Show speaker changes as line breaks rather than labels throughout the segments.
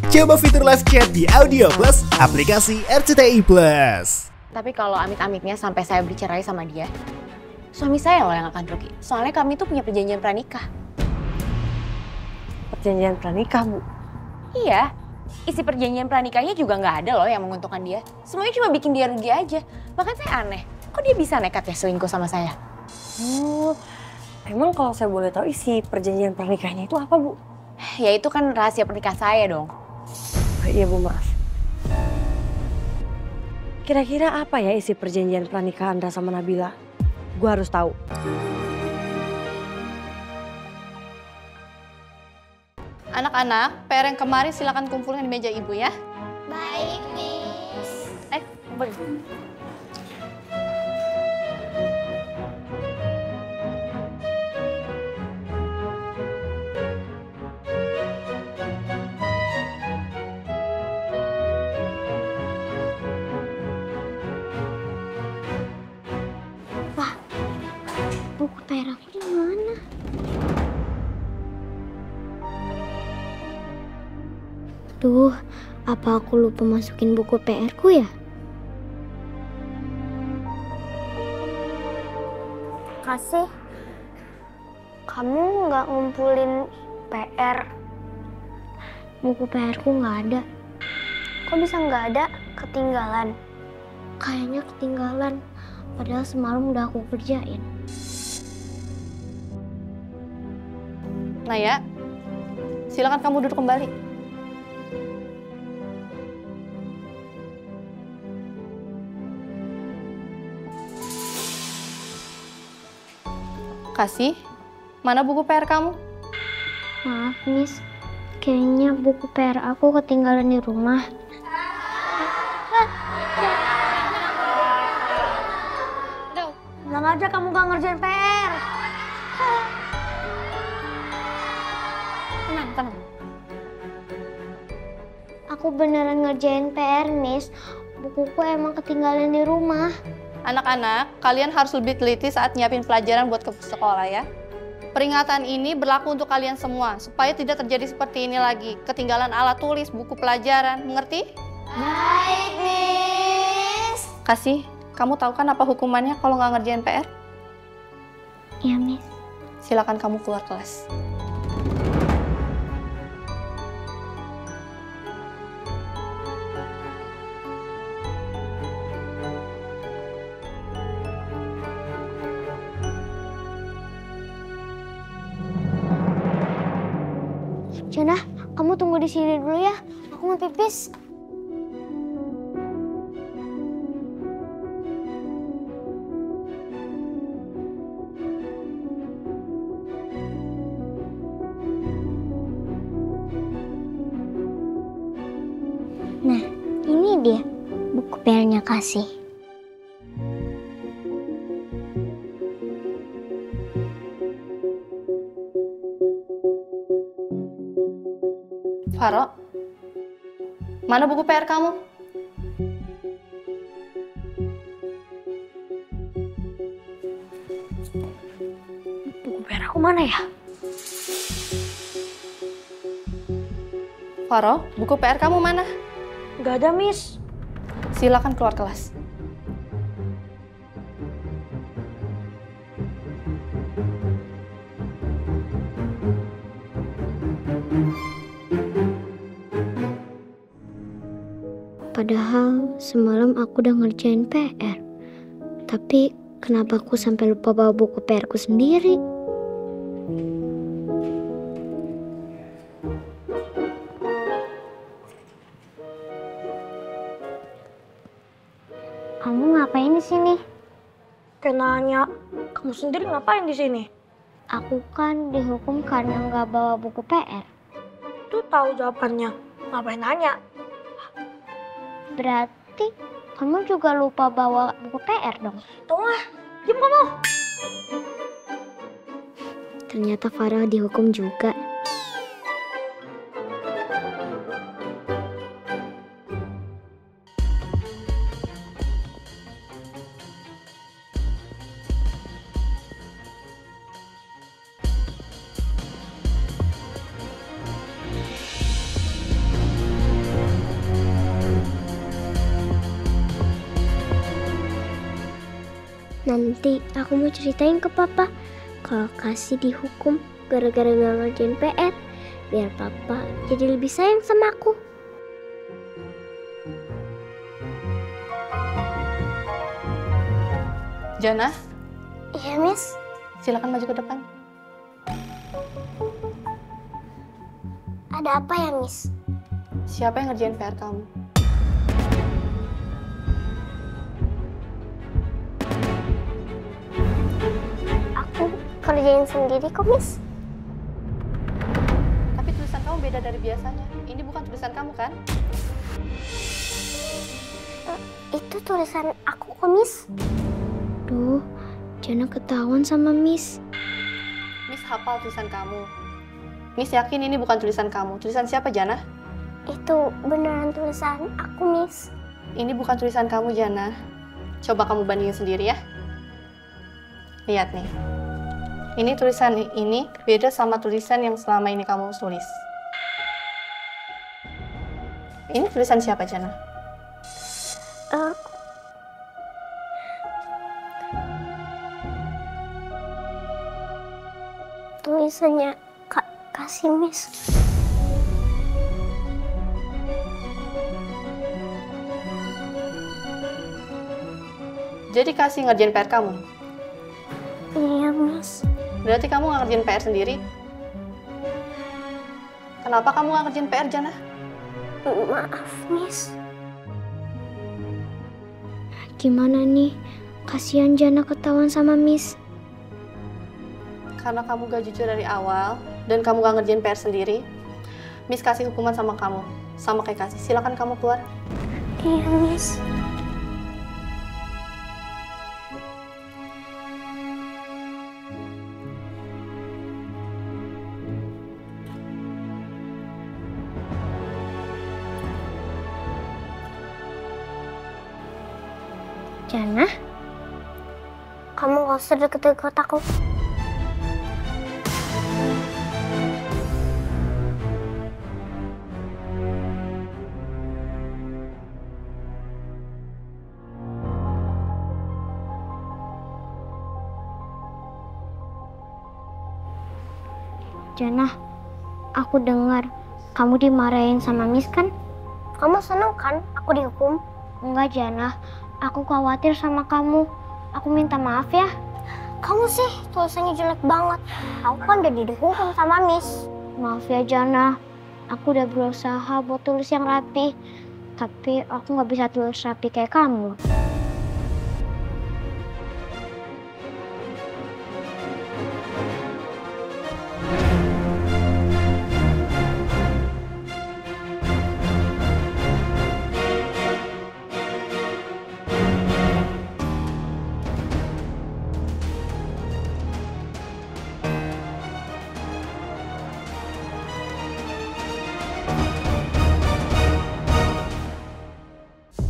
Coba fitur live chat di Audio Plus, aplikasi RCTI Plus.
Tapi kalau amit-amitnya sampai saya bercerai sama dia, suami saya loh yang akan rugi. Soalnya kami tuh punya perjanjian pranikah.
Perjanjian pranikah, Bu?
Iya, isi perjanjian pranikahnya juga nggak ada loh yang menguntungkan dia. Semuanya cuma bikin dia rugi aja. Bahkan saya aneh, kok dia bisa nekat ya selingkuh sama saya?
Oh, emang kalau saya boleh tahu isi perjanjian pranikahnya itu apa, Bu?
Ya itu kan rahasia pernikahan saya dong.
Iya, Bu, maaf. Kira-kira apa ya isi perjanjian pernikahan Andra sama Nabila? Gue harus tahu.
Anak-anak, PR yang kemarin silakan kumpulkan di meja ibu ya.
Baik, Miss.
Kumpul.
Buku PR aku di mana? Duh, apa aku lupa masukin buku PR ku ya? Kasih, kamu nggak ngumpulin PR? Buku PR ku nggak ada. Kok bisa nggak ada? Ketinggalan. Kayaknya ketinggalan. Padahal semalam udah aku kerjain.
Naya, silakan kamu duduk kembali. Kasih, mana buku PR kamu?
Maaf, Miss. Kayaknya buku PR aku ketinggalan di rumah. Bilang aja kamu gak ngerjain PR.
Tenang.
Aku beneran ngerjain PR, Miss. Bukuku emang ketinggalan di rumah.
Anak-anak, kalian harus lebih teliti saat nyiapin pelajaran buat ke sekolah ya. Peringatan ini berlaku untuk kalian semua, supaya tidak terjadi seperti ini lagi. Ketinggalan alat tulis, buku pelajaran, mengerti?
Baik, Miss.
Kasih, kamu tahu kan apa hukumannya kalau nggak ngerjain PR?
Iya, Miss.
Silakan kamu keluar kelas.
Jana, kamu tunggu di sini dulu ya. Aku mau pipis. Nah, ini dia buku PR-nya Kasih.
Faro, mana buku PR kamu?
Buku PR aku mana ya?
Faro, buku PR kamu mana?
Gak ada, Miss.
Silakan keluar kelas.
Padahal semalam aku udah ngerjain PR. Tapi kenapa aku sampai lupa bawa buku PR ku sendiri? Kamu ngapain di sini?
Kayak nanya, kamu sendiri ngapain di sini?
Aku kan dihukum karena nggak bawa buku PR.
Tuh tahu jawabannya. Ngapain nanya?
Berarti kamu juga lupa bawa buku PR dong?
Tuh lah, diam kamu.
Ternyata Farah dihukum juga. Nanti aku mau ceritain ke papa kalau Kasih dihukum gara-gara gak ngerjain PR. Biar papa jadi lebih sayang sama aku.
Jana,
Iya, Miss.
silakan maju ke depan.
Ada apa ya, Miss?
Siapa yang ngerjain PR kamu?
Aku kerjain sendiri kok, Miss.
Tapi tulisan kamu beda dari biasanya. Ini bukan tulisan kamu kan?
Itu tulisan aku kok, Miss. Duh, Jana ketahuan sama Miss.
Miss hafal tulisan kamu. Miss yakin ini bukan tulisan kamu. Tulisan siapa, Jana?
Itu beneran tulisan aku, Miss.
Ini bukan tulisan kamu, Jana. Coba kamu bandingin sendiri ya. Lihat nih. Ini tulisan ini beda sama tulisan yang selama ini kamu tulis. Ini tulisan siapa, Jana?
Tulisannya Kasih, Miss.
Jadi Kasih ngerjain PR kamu?
Iya, Miss.
Berarti kamu nggak ngerjain PR sendiri? Kenapa kamu nggak ngerjain PR, Jana?
Maaf, Miss. Gimana nih? Kasihan Jana ketahuan sama Miss.
Karena kamu gak jujur dari awal dan kamu gak ngerjain PR sendiri, Miss kasih hukuman sama kamu, sama kayak Kasih. Silakan kamu keluar.
Iya, Miss. Jana, kamu gak usah deket-deket aku. Jana, aku dengar kamu dimarahin sama Miss kan? Kamu seneng kan aku dihukum? Enggak, Jana. Aku khawatir sama kamu. Aku minta maaf ya. Kamu sih tulisannya jelek banget. Aku kan udah dihukum sama Miss. Maaf ya, Jana. Aku udah berusaha buat tulis yang rapi. Tapi aku nggak bisa tulis rapi kayak kamu.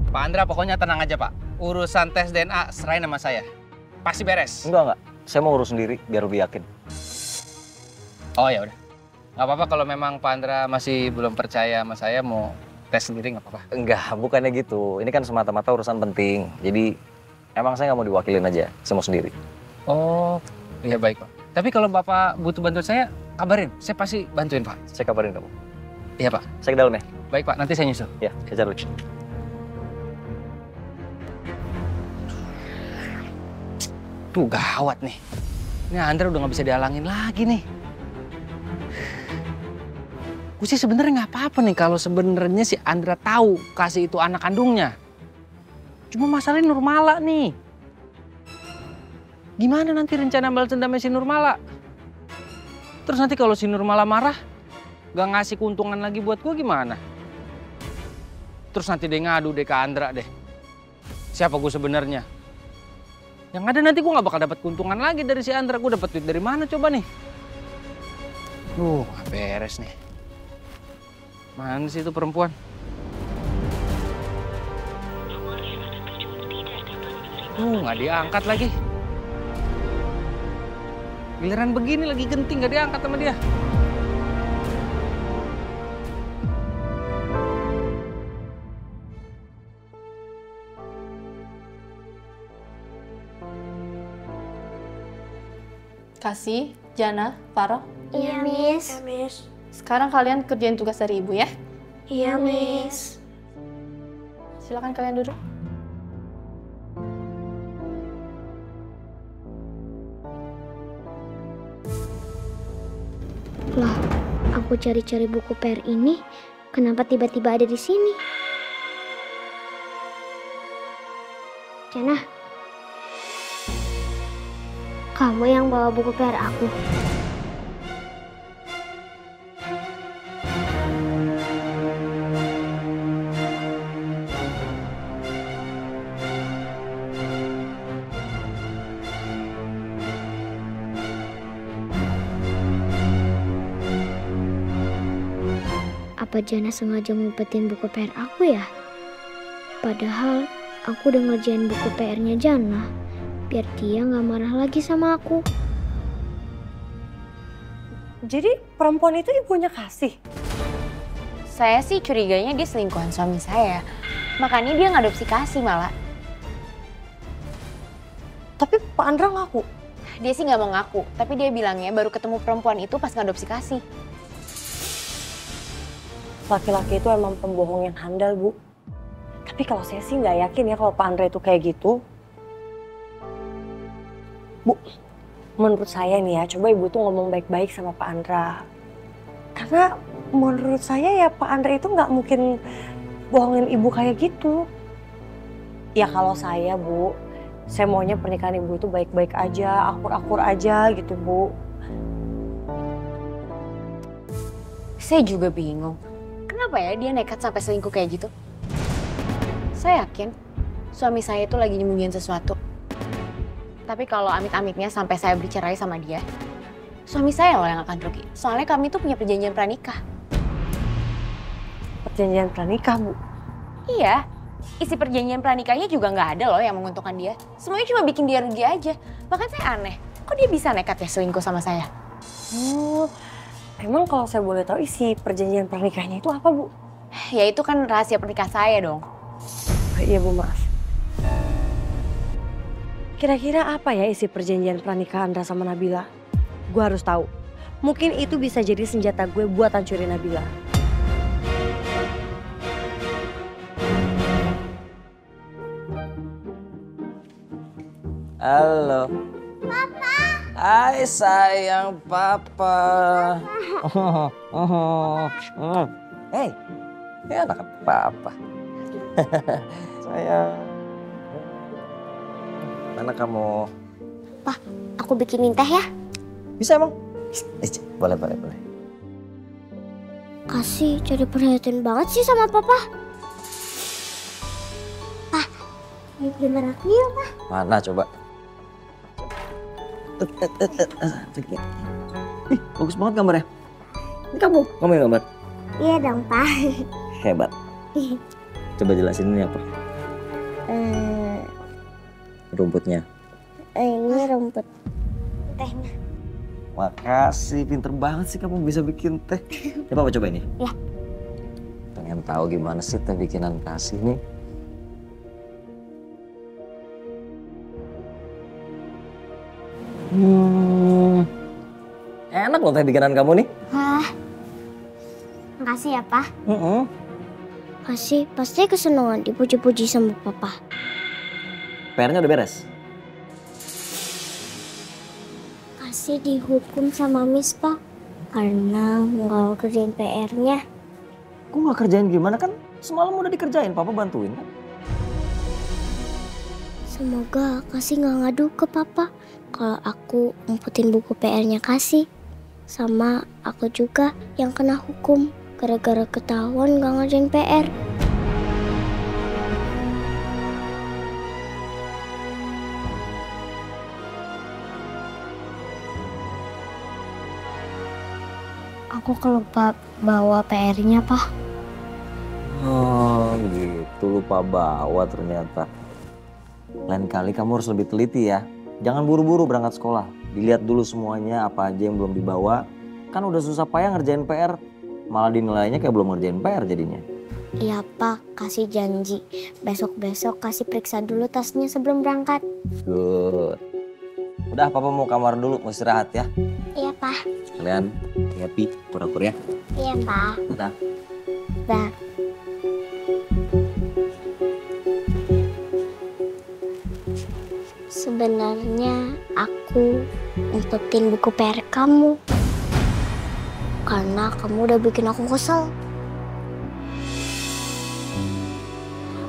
Pak Andra, pokoknya tenang aja, Pak. Urusan tes DNA serahin sama saya. Pasti beres.
Enggak. Saya mau urus sendiri biar lebih yakin.
Oh ya udah. Nggak apa-apa kalau memang Pak Andra masih belum percaya sama saya, mau tes sendiri nggak apa-apa.
Enggak, bukannya gitu. Ini kan semata-mata urusan penting. Jadi emang saya nggak mau diwakilin aja. Saya mau sendiri.
Oh, iya baik, Pak. Tapi kalau Bapak butuh bantuan saya, kabarin. Saya pasti bantuin, Pak.
Saya kabarin kamu.
Iya, Pak.
Saya ke dalam ya.
Baik, Pak. Nanti saya nyusul.
Ya, saya cari.
Tuh, gawat nih. Ini Andra udah nggak bisa dihalangin lagi nih. Gue sih sebenarnya nggak apa-apa nih kalau sebenarnya si Andra tahu Kasih itu anak kandungnya. Cuma masalahnya Nurmala nih. Gimana nanti rencana balas dendamnya si Nurmala? Terus nanti kalau si Nurmala marah, gak ngasih keuntungan lagi buat gue gimana? Terus nanti dia ngadu deh ke Andra deh. Siapa gue sebenarnya? Yang ada nanti gue gak bakal dapat keuntungan lagi dari si Andra. Gue dapat duit dari mana coba nih? Gak beres nih. Mana sih itu perempuan? Gak diangkat lagi. Giliran begini lagi genting gak diangkat sama dia.
Kasih, Jana, Farah.
Iya, Miss.
Ya, Miss.
Sekarang kalian kerjain tugas dari ibu ya.
Iya, Miss.
Silakan kalian duduk.
Lah, aku cari-cari buku PR ini, kenapa tiba-tiba ada di sini? Jana, kamu yang bawa buku PR aku. Apa Jana sengaja ngumpetin buku PR aku ya? Padahal aku udah ngerjain buku PR-nya Jana, biar dia nggak marah lagi sama aku.
Jadi perempuan itu ibunya Kasih?
Saya sih curiganya dia selingkuhan suami saya. Makanya dia ngadopsi Kasih malah.
Tapi Pak Andra ngaku.
Dia sih nggak mau ngaku, tapi dia bilangnya baru ketemu perempuan itu pas ngadopsi Kasih.
Laki-laki itu emang pembohong yang handal, Bu. Tapi kalau saya sih nggak yakin ya kalau Pak Andra itu kayak gitu. Bu, menurut saya nih ya, coba Ibu tuh ngomong baik-baik sama Pak Andra. Karena menurut saya ya Pak Andra itu nggak mungkin bohongin Ibu kayak gitu. Ya kalau saya, Bu, saya maunya pernikahan Ibu itu baik-baik aja, akur-akur aja gitu, Bu.
Saya juga bingung. Kenapa ya dia nekat sampai selingkuh kayak gitu? Saya yakin suami saya itu lagi nyembunyiin sesuatu. Tapi kalau amit-amitnya sampai saya bercerai sama dia, suami saya loh yang akan rugi. Soalnya kami tuh punya perjanjian pranikah.
Perjanjian pranikah, Bu?
Iya, isi perjanjian pranikahnya juga nggak ada loh yang menguntungkan dia. Semuanya cuma bikin dia rugi aja. Bahkan saya aneh, kok dia bisa nekat ya selingkuh sama saya?
Oh, emang kalau saya boleh tahu isi perjanjian pernikahnya itu apa, Bu?
Ya itu kan rahasia pernikahan saya dong.
Iya, Bu, maaf. Kira-kira apa ya isi perjanjian pernikahan Andra sama Nabila? Gue harus tahu. Mungkin itu bisa jadi senjata gue buat hancurin Nabila.
Halo. Papa. Hai sayang papa. Hei, ini anak papa. Sayang. Mana kamu?
Pak, aku bikinin teh ya.
Bisa emang? Boleh.
Kasih jadi perhatian banget sih sama papa. Pak, ayo gambar aku yuk, Pak.
Mana coba? Ih, bagus banget gambarnya. Ini kamu yang gambar?
Iya dong, Pak.
Hebat. Coba jelasin ini apa? Rumputnya.
Ini rumput tehnya.
Makasih, pinter banget sih kamu bisa bikin teh. Coba coba ini.
Ya.
Pengen tahu gimana sih teh bikinan Kasih nih. Enak loh teh bikinan kamu nih.
Wah, makasih ya, Pak. Kasih pasti kesenangan dipuji-puji sama papa.
PR-nya udah beres?
Kasih dihukum sama Miss, Pak. Karena nggak kerjain PR-nya.
Kok nggak kerjain gimana kan? Semalam udah dikerjain, papa bantuin kan?
Semoga Kasih nggak ngadu ke papa kalau aku ngumpetin buku PR-nya Kasih. Sama aku juga yang kena hukum gara-gara ketahuan nggak ngerjain PR. Aku kelupa bawa PR-nya, Pak.
Oh gitu, lupa bawa ternyata. Lain kali kamu harus lebih teliti ya. Jangan buru-buru berangkat sekolah. Dilihat dulu semuanya apa aja yang belum dibawa. Kan udah susah payah ngerjain PR. Malah dinilainya kayak belum ngerjain PR jadinya.
Iya, Pak. Kasih janji. Besok-besok Kasih periksa dulu tasnya sebelum berangkat.
Good. Udah, papa mau kamar dulu, mau istirahat ya.
Iya, Pak.
Kalian happy, pura-pura ya.
Iya, Pak.
Udah.
Dah. Sebenarnya aku umpetin buku PR kamu. Karena kamu udah bikin aku kesel.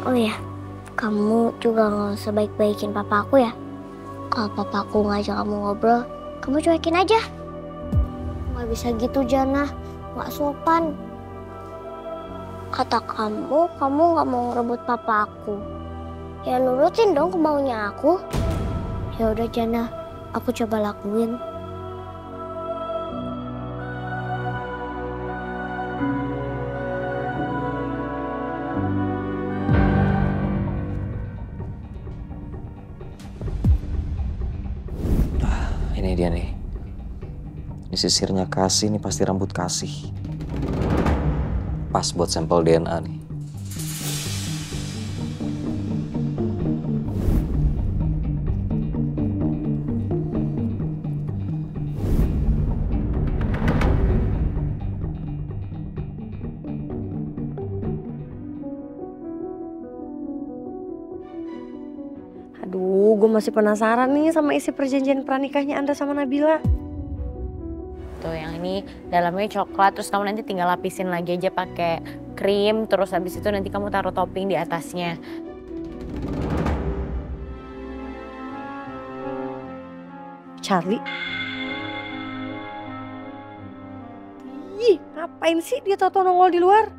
Oh ya, kamu juga gak usah baik-baikin papa aku ya. Kalau papa aku ngajak kamu ngobrol, kamu cuekin aja. Gak bisa gitu, Jana. Gak sopan. Kata kamu gak mau ngerebut papa aku. Ya nurutin dong kemaunya aku. Ya udah Jana, aku coba lakuin.
Ini dia nih. Ini sisirnya Kasih, ini pasti rambut Kasih. Pas buat sampel DNA nih.
Aduh, gue masih penasaran nih sama isi perjanjian pranikahnya Andra sama Nabila.
Tuh yang ini dalamnya coklat, terus kamu nanti tinggal lapisin lagi aja pakai krim, terus habis itu nanti kamu taruh topping di atasnya.
Charlie? Ih, ngapain sih dia tau-tau nongol di luar?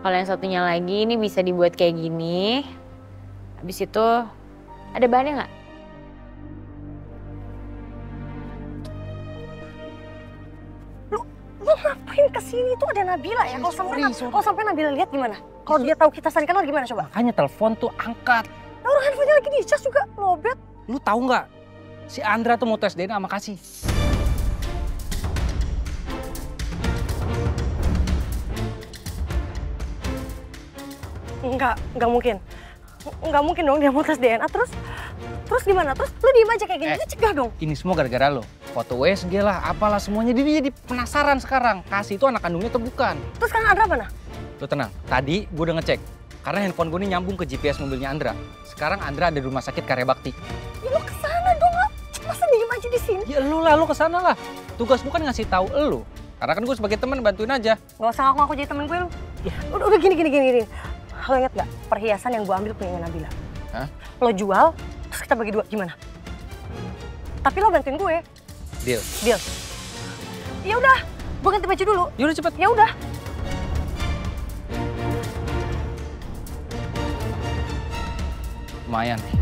Kalau yang satunya lagi ini bisa dibuat kayak gini. Habis itu ada bahannya nggak?
Lo ngapain kesini? Tuh ada Nabila ya? Kalau sampai Nabila lihat gimana? Kalau dia tahu kita saling kenal gimana coba?
Makanya telepon tuh angkat.
Nah, orang handphonenya lagi dicas juga, lobet.
Lu tahu nggak? Si Andra tuh mau tes DNA sama Kasih.
Enggak mungkin. Enggak mungkin dong dia mau tes DNA terus gimana? Terus lu diem aja kayak gini, lu cegah dong.
Ini semua gara-gara lo. Foto USG lah, apalah semuanya. Dia jadi penasaran sekarang. Kasih itu anak kandungnya atau bukan.
Terus kan Andra mana?
Lo tenang, tadi gue udah ngecek. Karena handphone gue ini nyambung ke GPS mobilnya Andra. Sekarang Andra ada di rumah sakit Karya Bakti.
Ya lu kesana dong, masa diem aja di sini?
Ya lu kesana lah. Tugas bukan ngasih tahu elu. Karena kan gue sebagai teman bantuin aja.
Gak usah ngaku jadi temen gue lu. Udah gini. Lo inget gak perhiasan yang gue ambil punya Nabila?
Hah?
Lo jual, terus kita bagi dua, gimana? Tapi lo bantuin gue.
Deal.
Ya udah, gue ganti baju dulu.
Yaudah cepet.
Ya udah.
Lumayan nih.